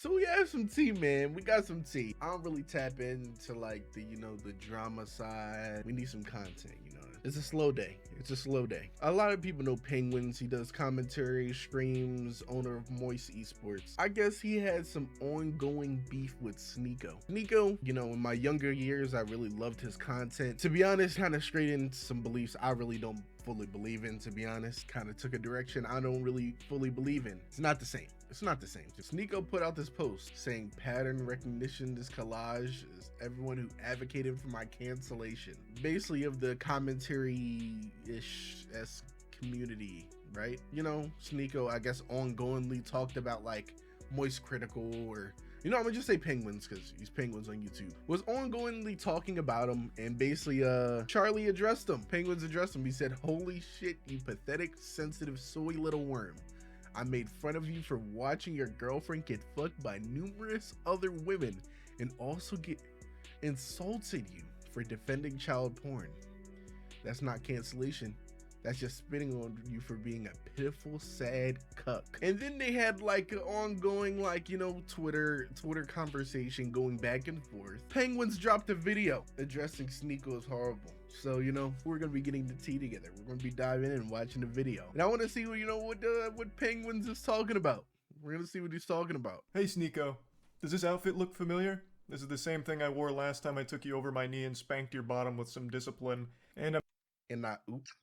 So we have some tea, man. We got some tea. I don't really tap into like the, the drama side. We need some content, It's a slow day. It's a slow day. A lot of people know Penguinz. He does commentary, streams, owner of Moist Esports. I guess he had some ongoing beef with Sneako. Sneako, in my younger years, I really loved his content. To be honest, kind of straight into some beliefs I really don't fully believe in, to be honest. Kind of took a direction I don't really fully believe in. It's not the same. It's not the same. Sneako put out this post saying pattern recognition, this collage is everyone who advocated for my cancellation. Basically of the commentary-ish community, right? Sneako, I guess, ongoingly talked about like moistcritikal or I'm gonna just say Penguinz because he's Penguinz on YouTube. Was ongoingly talking about him, and basically Charlie addressed him. Penguinz addressed him. He said, "Holy shit, you pathetic, sensitive, soy little worm. I made fun of you for watching your girlfriend get fucked by numerous other women and also insulted you for defending child porn. That's not cancellation. That's just spitting on you for being a pitiful, sad cuck." And then they had like an ongoing Twitter conversation going back and forth. Penguinz dropped a video addressing Sneako as horrible. So we're gonna be getting the tea together. We're gonna be diving in and watching the video. And I want to see what Penguinz is talking about. We're gonna see what he's talking about. Hey Sneako, does this outfit look familiar? This is the same thing I wore last time I took you over my knee and spanked your bottom with some discipline. Oops.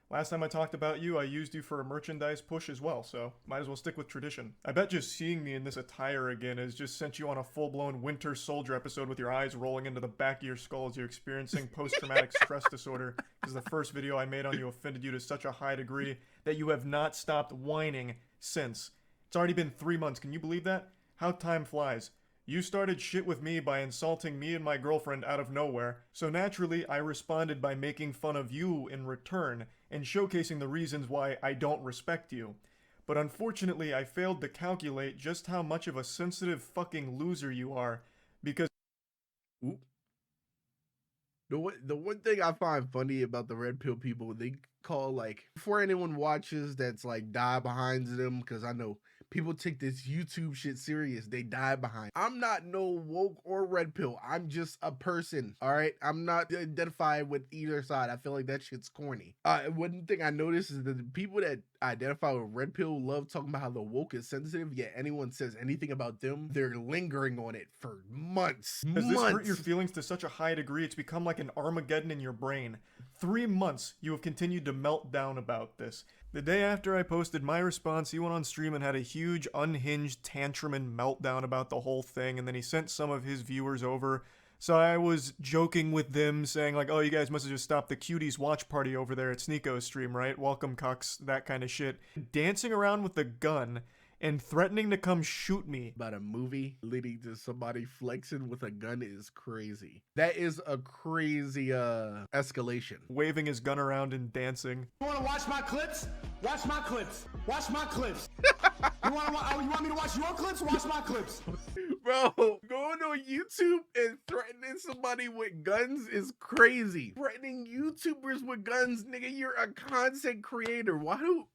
Last time I talked about you, I used you for a merchandise push as well, so might as well stick with tradition. I bet just seeing me in this attire again has just sent you on a full-blown Winter Soldier episode with your eyes rolling into the back of your skull as you're experiencing post-traumatic stress disorder, because the first video I made on you offended you to such a high degree that you have not stopped whining since. It's already been 3 months, can you believe that? How time flies. You started shit with me by insulting me and my girlfriend out of nowhere, so naturally I responded by making fun of you in return and showcasing the reasons why I don't respect you. But unfortunately I failed to calculate just how much of a sensitive fucking loser you are, because The one thing I find funny about the red pill people, they call before anyone watches that's die behind them, because I know people take this YouTube shit serious. They die behind. I'm not no woke or red pill. I'm just a person. All right. I'm not identified with either side. I feel like that shit's corny. One thing I noticed is that the people that identify with red pill love talking about how the woke is sensitive. Yet anyone says anything about them, they're lingering on it for months. Has this hurt your feelings to such a high degree it's become like an Armageddon in your brain? 3 months you have continued to melt down about this. The day after I posted my response, he went on stream and had a huge unhinged tantrum and meltdown about the whole thing, and then he sent some of his viewers over. So I was joking with them, saying oh, you guys must have just stopped the cuties watch party over there at Sneako's stream, right? Welcome, cucks, that kind of shit. Dancing around with a gun and threatening to come shoot me about a movie leading to somebody flexing with a gun is crazy. That is a crazy escalation. Waving his gun around and dancing. You wanna watch my clips? Watch my clips. Watch my clips. you want me to watch your clips? Watch my clips. Bro, going on YouTube and threatening somebody with guns is crazy. Threatening YouTubers with guns, nigga, you're a content creator.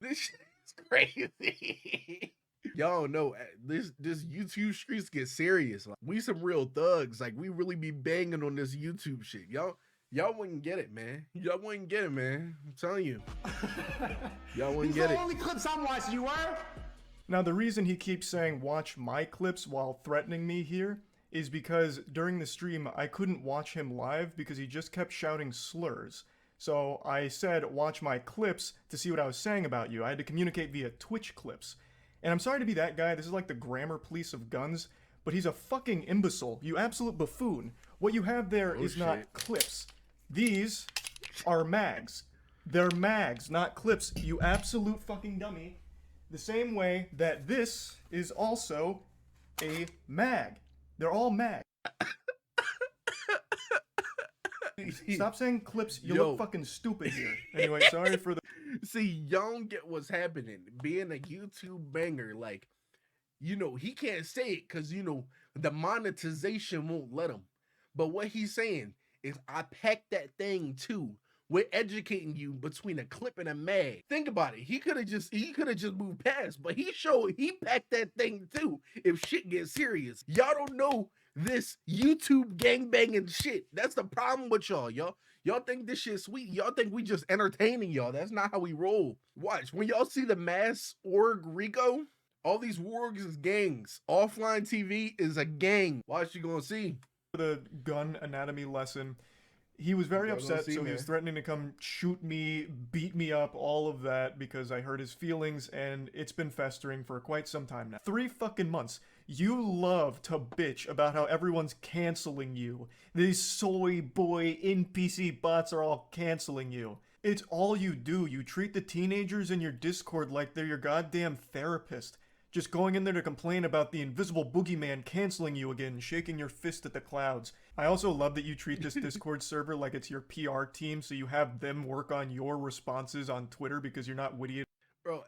This shit is crazy. Y'all know this YouTube streets get serious. We some real thugs. We really be banging on this YouTube shit. Y'all wouldn't get it, man. Y'all wouldn't get it, man. I'm telling you. Y'all wouldn't get it. These are the only clips I'm watching, you were? Now the reason he keeps saying watch my clips while threatening me here is because during the stream I couldn't watch him live because he just kept shouting slurs. So I said watch my clips to see what I was saying about you. I had to communicate via Twitch clips. And I'm sorry to be that guy, this is like the grammar police of guns, but he's a fucking imbecile, you absolute buffoon. What you have there is not clips. These are mags. They're mags, not clips, you absolute fucking dummy. The same way that this is also a mag. They're all mags. Stop saying clips, you look fucking stupid here. Anyway, sorry for the... See, y'all don't get what's happening. Being a YouTube banger, he can't say it because, the monetization won't let him. But what he's saying is, I packed that thing too with educating you between a clip and a mag. Think about it. He could have just moved past, but he packed that thing too if shit gets serious. Y'all don't know this YouTube gangbanging shit. That's the problem with y'all. Y'all think this shit sweet. Y'all think we just entertaining y'all. That's not how we roll. Watch, when y'all see the mass org Rico, all these wargs is gangs. Offline TV is a gang. Watch, you gonna see. The gun anatomy lesson. He was very upset, so he was threatening to come shoot me, beat me up, all of that, because I hurt his feelings, and it's been festering for quite some time now. 3 fucking months. You love to bitch about how everyone's canceling you. These soy boy NPC bots are all canceling you. It's all you do. You treat the teenagers in your Discord like they're your goddamn therapist. Just going in there to complain about the invisible boogeyman canceling you again, shaking your fist at the clouds. I also love that you treat this Discord server like it's your PR team, so you have them work on your responses on Twitter because you're not witty. Bro,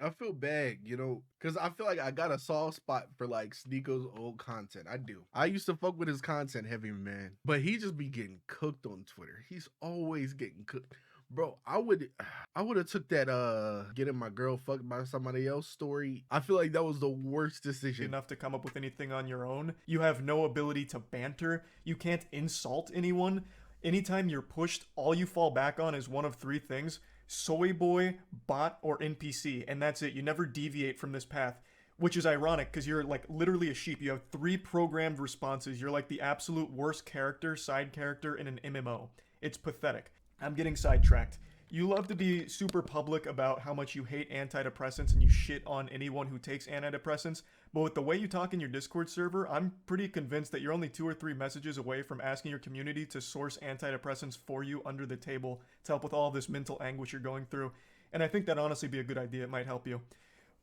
I feel bad, you know, because I feel like I got a soft spot for like Sneako's old content. I do. I used to fuck with his content heavy, man. But he just be getting cooked on Twitter. He's always getting cooked. Bro, I would have took that getting my girl fucked by somebody else story. I feel like that was the worst decision. Enough to come up with anything on your own. You have no ability to banter. You can't insult anyone. Anytime you're pushed, all you fall back on is one of 3 things: soy boy, bot, or NPC, and that's it. You never deviate from this path, which is ironic because you're like literally a sheep. You have 3 programmed responses. You're like the absolute worst character, side character in an MMO. It's pathetic. I'm getting sidetracked. You love to be super public about how much you hate antidepressants and you shit on anyone who takes antidepressants, but with the way you talk in your Discord server, I'm pretty convinced that you're only 2 or 3 messages away from asking your community to source antidepressants for you under the table to help with all this mental anguish you're going through. And I think that'd honestly be a good idea. It might help you.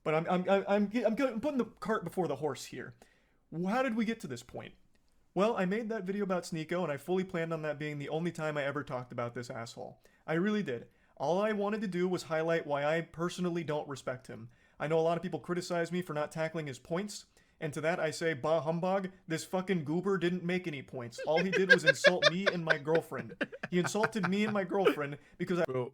But I'm putting the cart before the horse here. How did we get to this point? Well, I made that video about Sneako, and I fully planned on that being the only time I ever talked about this asshole. I really did. All I wanted to do was highlight why I personally don't respect him. I know a lot of people criticize me for not tackling his points, and to that I say, bah humbug, this fucking goober didn't make any points. All he did was insult me and my girlfriend. He insulted me and my girlfriend because Bro,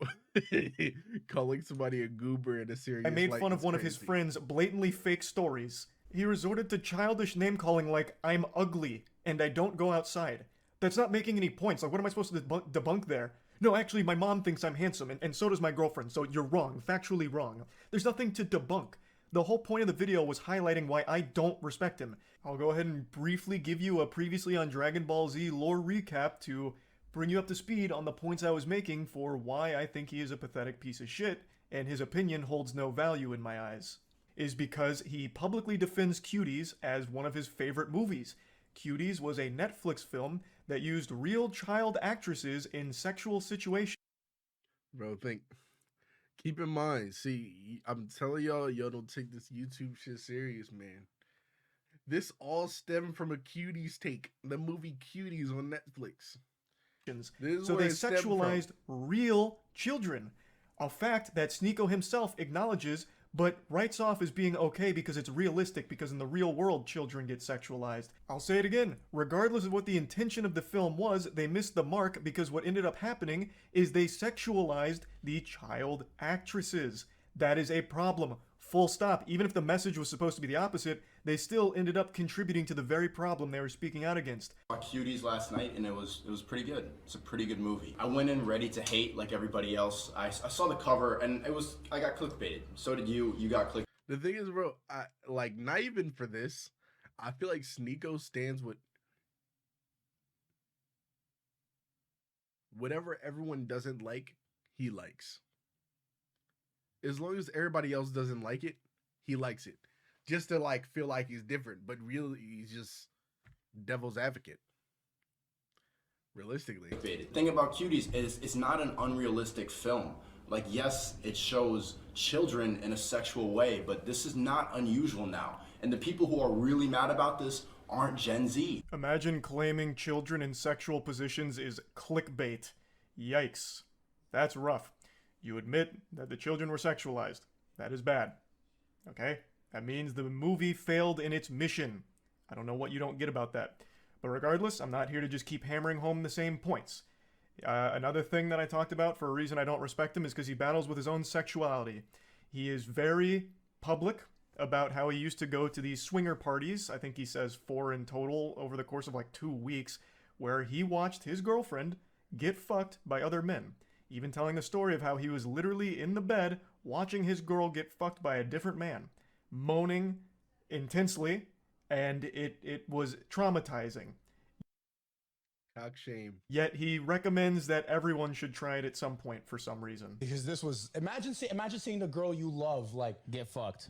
calling somebody a goober in a serious I made light fun of is one of his crazy. friends' blatantly fake stories. He resorted to childish name-calling like, I'm ugly, and I don't go outside. That's not making any points. Like, what am I supposed to debunk there? No, actually, my mom thinks I'm handsome, and so does my girlfriend, so you're wrong. Factually wrong. There's nothing to debunk. The whole point of the video was highlighting why I don't respect him. I'll go ahead and briefly give you a previously on Dragon Ball Z lore recap to bring you up to speed on the points I was making for why I think he is a pathetic piece of shit, and his opinion holds no value in my eyes. Is because he publicly defends Cuties as one of his favorite movies. Cuties was a Netflix film that used real child actresses in sexual situations. Bro, keep in mind, see, I'm telling y'all don't take this YouTube shit serious, man. This all stemmed from a Cuties take, the movie Cuties on Netflix. So they sexualized real children. A fact that Sneako himself acknowledges, but writes off as being okay because it's realistic, because in the real world children get sexualized. I'll say it again, regardless of what the intention of the film was, they missed the mark because what ended up happening is they sexualized the child actresses. That is a problem. Full stop. Even if the message was supposed to be the opposite, they still ended up contributing to the very problem they were speaking out against. I saw Cuties last night and it was pretty good. It's a pretty good movie. I went in ready to hate like everybody else. I saw the cover and I got clickbaited. So did you. You got clickbaited. The thing is, bro, not even for this, I feel like Sneako stands with whatever everyone doesn't like, he likes. As long as everybody else doesn't like it, he likes it. Just to like feel like he's different, but really he's just devil's advocate. Realistically. The thing about Cuties is it's not an unrealistic film. Like, yes, it shows children in a sexual way, but this is not unusual now. And the people who are really mad about this aren't Gen Z. Imagine claiming children in sexual positions is clickbait. Yikes. That's rough. You admit that the children were sexualized. That is bad. Okay? That means the movie failed in its mission. I don't know what you don't get about that. But regardless, I'm not here to just keep hammering home the same points. Another thing that I talked about for a reason I don't respect him is because he battles with his own sexuality. He is very public about how he used to go to these swinger parties. I think he says 4 in total over the course of like 2 weeks, where he watched his girlfriend get fucked by other men. Even telling the story of how he was literally in the bed watching his girl get fucked by a different man, moaning intensely, and it was traumatizing. Cock shame. Yet he recommends that everyone should try it at some point for some reason. Because this was imagine seeing the girl you love like Get fucked.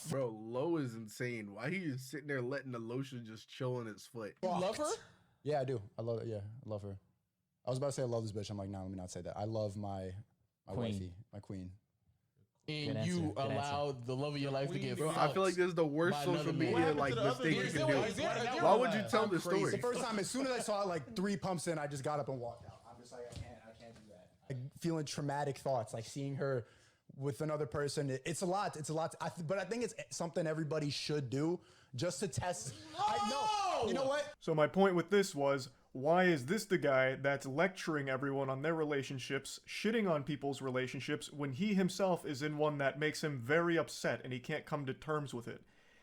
Bro, Lo is insane. Why he just sitting there letting the lotion just chill on his foot? You love her? Yeah, I do. I love it. Yeah, I love her. I was about to say I love this bitch. I'm like, no, let me not say that. I love my Queen. wifey, my queen. And you allowed the love of your life to get Bro, fucked. I feel like this is the worst by social another media man. like mistake you can do. Why Why would you tell this Crazy. story? The first time, as soon as I saw it, like 3 pumps in, I just got up and walked out. I'm just like, I can't do that. Like feeling traumatic thoughts, like seeing her with another person. It's a lot. It's a lot. But I think it's something everybody should do just to test. I know. You know what? So my point with this was, why is this the guy that's lecturing everyone on their relationships, shitting on people's relationships, when he himself is in one that makes him very upset and he can't come to terms with it?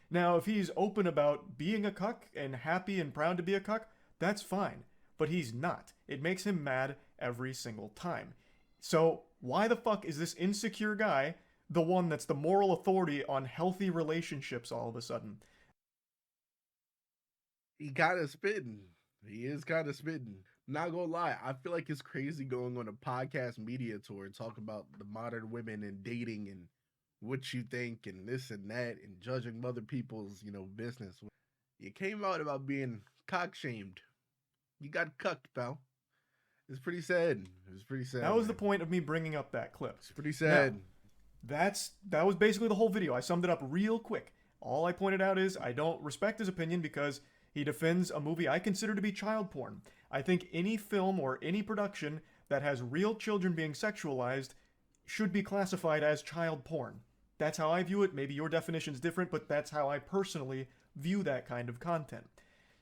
Now, if he's open about being a cuck and happy and proud to be a cuck, that's fine. But he's not. It makes him mad every single time. So why the fuck is this insecure guy the one that's the moral authority on healthy relationships all of a sudden? He kind of spitting. He is kind of spitting. Not gonna lie, I feel like it's crazy going on a podcast media tour and talk about the modern women and dating and what you think and this and that and judging other people's, business. You came out about being cock shamed. You got cucked, pal. It's pretty sad. It's pretty sad. That was the point of me bringing up that clip. It's pretty sad. Now, that was basically the whole video. I summed it up real quick. All I pointed out is I don't respect his opinion because he defends a movie I consider to be child porn. I think any film or any production that has real children being sexualized should be classified as child porn. That's how I view it. Maybe your definition's different, but that's how I personally view that kind of content.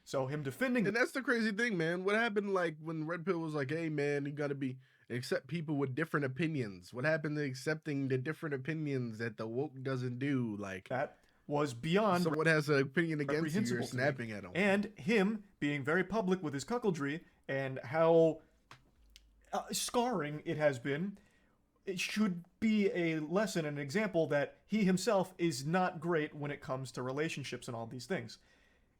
So him defending... And that's the crazy thing, man. What happened like when Red Pill was like, hey, man, you gotta accept people with different opinions. What happened to accepting the different opinions that the woke doesn't do? Like that was beyond... Someone has an opinion against you, you're reprehensible to me. snapping at him. And him being very public with his cuckoldry and how scarring it has been, it should be a lesson and an example that he himself is not great when it comes to relationships and all these things.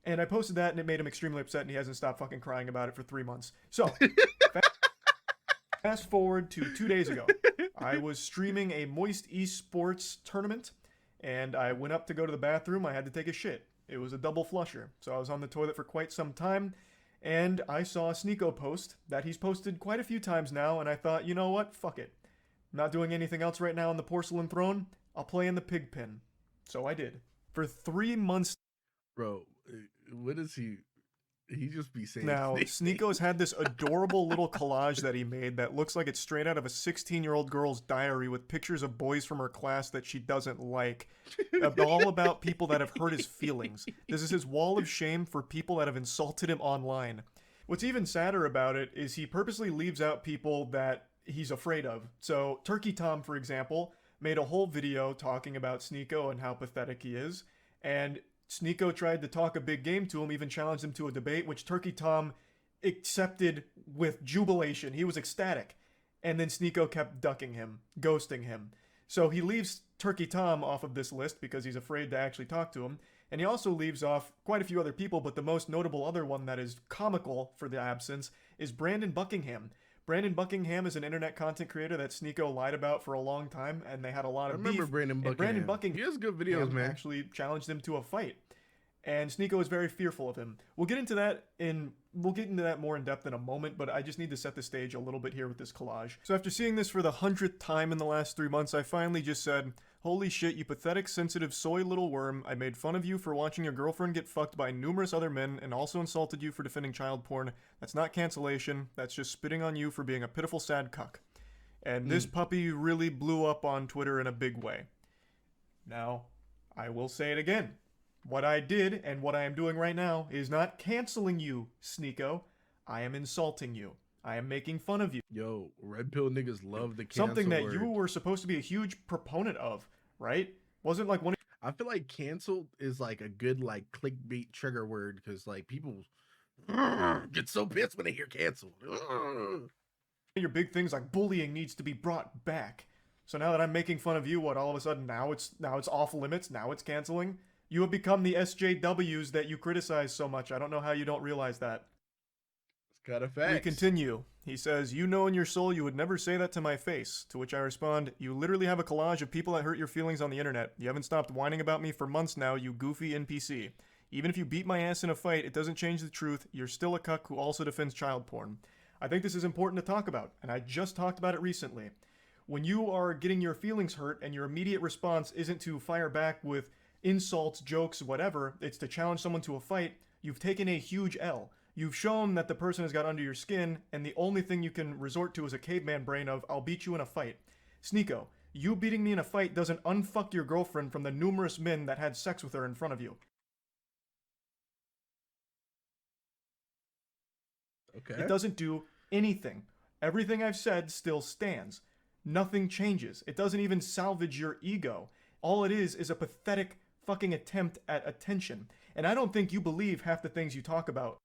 And I posted that and it made him extremely upset and he hasn't stopped fucking crying about it for 3 months. So, fast forward to 2 days ago. I was streaming a Moist Esports tournament and I went up to go to the bathroom. I had to take a shit. It was a double flusher. So I was on the toilet for quite some time and I saw a Sneako post that he's posted quite a few times now and I thought, you know what? Fuck it. I'm not doing anything else right now on the porcelain throne. I'll play in the pig pen. So I did. For 3 months. Bro, what is he? He just be saying. Now, Sneako's had this adorable little collage that he made that looks like it's straight out of a 16-year-old girl's diary with pictures of boys from her class that she doesn't like. All about people that have hurt his feelings. This is his wall of shame for people that have insulted him online. What's even sadder about it is he purposely leaves out people that he's afraid of. So, Turkey Tom, for example, made a whole video talking about Sneako and how pathetic he is. And Sneako tried to talk a big game to him, even challenged him to a debate, which Turkey Tom accepted with jubilation. He was ecstatic. And then Sneako kept ducking him, ghosting him. So he leaves Turkey Tom off of this list because he's afraid to actually talk to him. And he also leaves off quite a few other people, but the most notable other one that is comical for the absence is Brandon Buckingham. Brandon Buckingham is an internet content creator that Sneako lied about for a long time, and they had a lot of beef. I remember Brandon Buckingham. Brandon Buckingham. He has good videos, man. Actually challenged him to a fight. And Sneako is very fearful of him. We'll get into that more in depth in a moment, but I just need to set the stage a little bit here with this collage. So after seeing this for the 100th time in the last 3 months, I finally just said, holy shit, you pathetic, sensitive, soy little worm. I made fun of you for watching your girlfriend get fucked by numerous other men and also insulted you for defending child porn. That's not cancellation. That's just spitting on you for being a pitiful, sad cuck. And this puppy really blew up on Twitter in a big way. Now, I will say it again. What I did and what I am doing right now is not canceling you, Sneako. I am insulting you. I am making fun of you. Yo, red pill niggas love the cancel Something that word. you were supposed to be a huge proponent of, right? Wasn't like one of I feel like cancel is like a good like clickbait trigger word because like people get so pissed when they hear cancel. your big things like bullying needs to be brought back. So now that I'm making fun of you, what, all of a sudden now it's off limits, now it's canceling? You have become the SJWs that you criticize so much. I don't know how you don't realize that. It's kind of facts. We continue. He says, you know in your soul you would never say that to my face. To which I respond, you literally have a collage of people that hurt your feelings on the internet. You haven't stopped whining about me for months now, you goofy NPC. Even if you beat my ass in a fight, it doesn't change the truth. You're still a cuck who also defends child porn. I think this is important to talk about, and I just talked about it recently. When you are getting your feelings hurt and your immediate response isn't to fire back with insults, jokes, whatever, it's to challenge someone to a fight, you've taken a huge L. You've shown that the person has got under your skin, and the only thing you can resort to is a caveman brain of, I'll beat you in a fight. Sneako, you beating me in a fight doesn't unfuck your girlfriend from the numerous men that had sex with her in front of you. Okay. It doesn't do anything. Everything I've said still stands. Nothing changes. It doesn't even salvage your ego. All it is a pathetic fucking attempt at attention. And I don't think you believe half the things you talk about.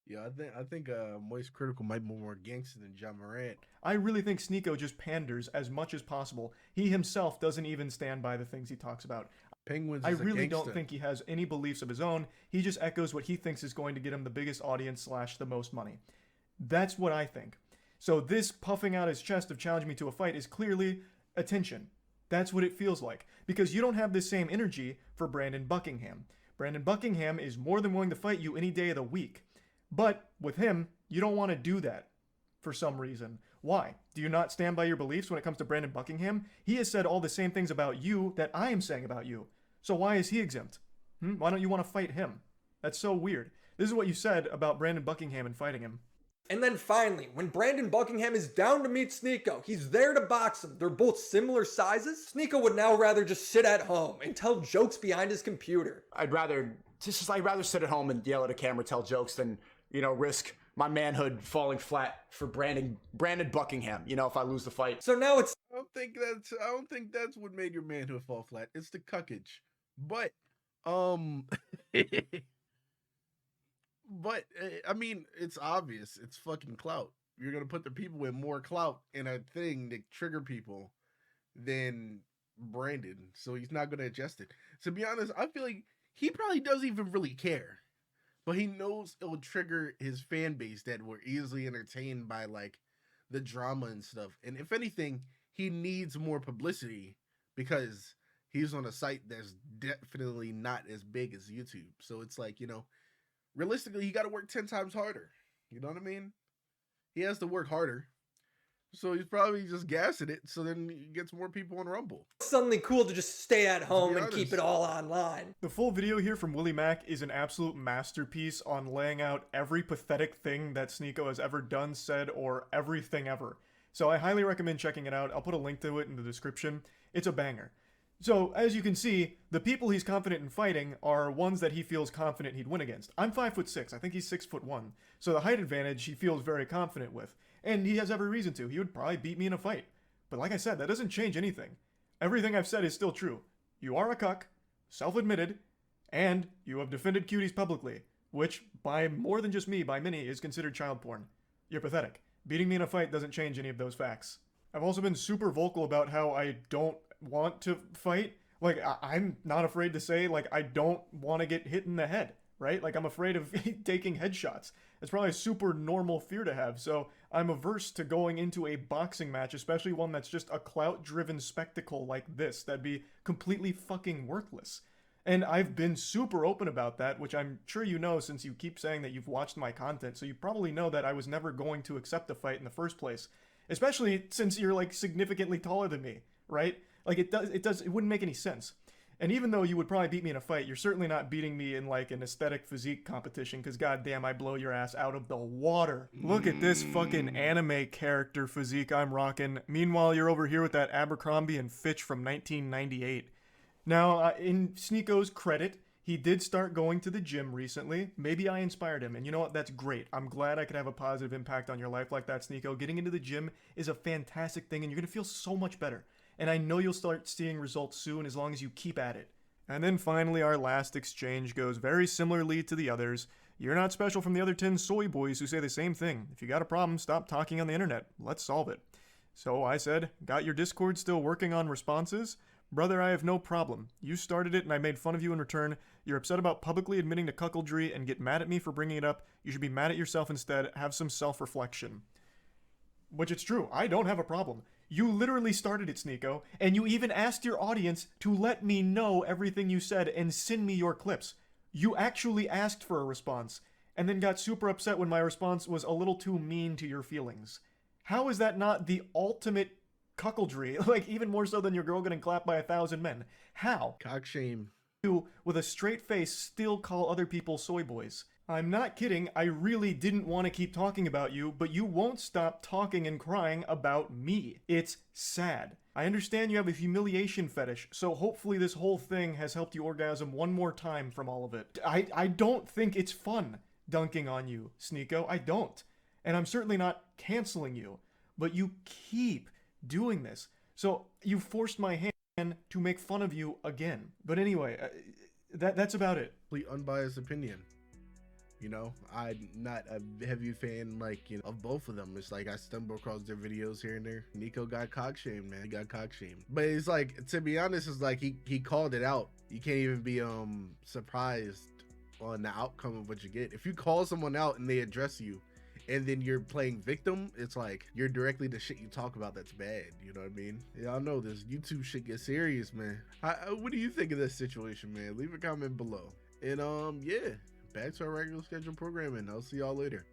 Yeah, I think Moist Critical might be more gangster than John Morant. I really think Sneako just panders as much as possible. He himself doesn't even stand by the things he talks about. Penguinz I is a really gangster. don't think he has any beliefs of his own. He just echoes what he thinks is going to get him the biggest audience / the most money. That's what I think. So this puffing out his chest of challenging me to a fight is clearly attention. That's what it feels like. Because you don't have this same energy for Brandon Buckingham. Brandon Buckingham is more than willing to fight you any day of the week. But with him, you don't want to do that for some reason. Why? Do you not stand by your beliefs when it comes to Brandon Buckingham? He has said all the same things about you that I am saying about you. So why is he exempt? Why don't you want to fight him? That's so weird. This is what you said about Brandon Buckingham and fighting him. And then finally, when Brandon Buckingham is down to meet Sneako, he's there to box him. They're both similar sizes. Sneako would now rather just sit at home and tell jokes behind his computer. I'd rather sit at home and yell at a camera, tell jokes than, risk my manhood falling flat for Brandon Buckingham, if I lose the fight. So now it's I don't think that's what made your manhood fall flat. It's the cuckage. But but I mean, it's obvious. It's fucking clout. You're gonna put the people with more clout in a thing to trigger people than Brandon, so he's not gonna adjust it. To be honest, I feel like he probably doesn't even really care, but he knows it'll trigger his fan base that were easily entertained by like the drama and stuff. And if anything, he needs more publicity because he's on a site that's definitely not as big as YouTube. So it's like, realistically, he got to work 10 times harder. You know what I mean? He has to work harder. So he's probably just gassing it so then he gets more people on Rumble. suddenly cool to just stay at home and honest. keep it all online. The full video here from Willie Mack is an absolute masterpiece on laying out every pathetic thing that Sneako has ever done, said, or everything ever. So I highly recommend checking it out. I'll put a link to it in the description. It's a banger. So, as you can see, the people he's confident in fighting are ones that he feels confident he'd win against. I'm 5'6". I think he's 6'1". So the height advantage he feels very confident with. And he has every reason to. He would probably beat me in a fight. But like I said, that doesn't change anything. Everything I've said is still true. You are a cuck, self-admitted, and you have defended cuties publicly, which, by more than just me, by many, is considered child porn. You're pathetic. Beating me in a fight doesn't change any of those facts. I've also been super vocal about how I don't want to fight. Like, I'm not afraid to say, like, I don't want to get hit in the head, right? Like, I'm afraid of taking headshots. It's probably a super normal fear to have, so I'm averse to going into a boxing match, especially one that's just a clout-driven spectacle like this. That'd be completely fucking worthless. And I've been super open about that, which I'm sure you know since you keep saying that you've watched my content, so you probably know that I was never going to accept a fight in the first place. Especially since you're, like, significantly taller than me, right? Like, it wouldn't make any sense. And even though you would probably beat me in a fight, you're certainly not beating me in, like, an aesthetic physique competition, because goddamn, I blow your ass out of the water. Look at this fucking anime character physique I'm rocking. Meanwhile, you're over here with that Abercrombie and Fitch from 1998. Now, in Sneako's credit, He did start going to the gym recently. Maybe I inspired him, and you know what? That's great. I'm glad I could have a positive impact on your life like that, Sneako. Getting into the gym is a fantastic thing, and you're going to feel so much better. And I know you'll start seeing results soon as long as you keep at it. And then finally, our last exchange goes very similarly to the others. You're not special from the other 10 soy boys who say the same thing. If you got a problem, stop talking on the internet. Let's solve it. So I said, got your Discord still working on responses? Brother, I have no problem. You started it and I made fun of you in return. You're upset about publicly admitting to cuckoldry and get mad at me for bringing it up. You should be mad at yourself instead. Have some self-reflection. Which it's true. I don't have a problem. You literally started it, Sneako, and you even asked your audience to let me know everything you said and send me your clips. You actually asked for a response, and then got super upset when my response was a little too mean to your feelings. How is that not the ultimate cuckoldry? Like, even more so than your girl getting clapped by 1,000 men. How? Cock shame. You, with a straight face, still call other people soy boys. I'm not kidding, I really didn't want to keep talking about you, but you won't stop talking and crying about me. It's sad. I understand you have a humiliation fetish, so hopefully this whole thing has helped you orgasm one more time from all of it. I don't think it's fun dunking on you, Sneako. I don't. And I'm certainly not canceling you, but you keep doing this. So you forced my hand to make fun of you again. But anyway, that's about it. Complete unbiased opinion. You know, I'm not a heavy fan, like, you know, of both of them. It's like I stumble across their videos here and there. Nico got cock shamed, man. He got cock shamed. But it's like, to be honest, it's like he called it out. You can't even be surprised on the outcome of what you get. If you call someone out and they address you, and then you're playing victim, it's like you're directly the shit you talk about that's bad. You know what I mean? Y'all know this YouTube shit gets serious, man. What do you think of this situation, man? Leave a comment below. And yeah, back to our regular scheduled programming. I'll see y'all later.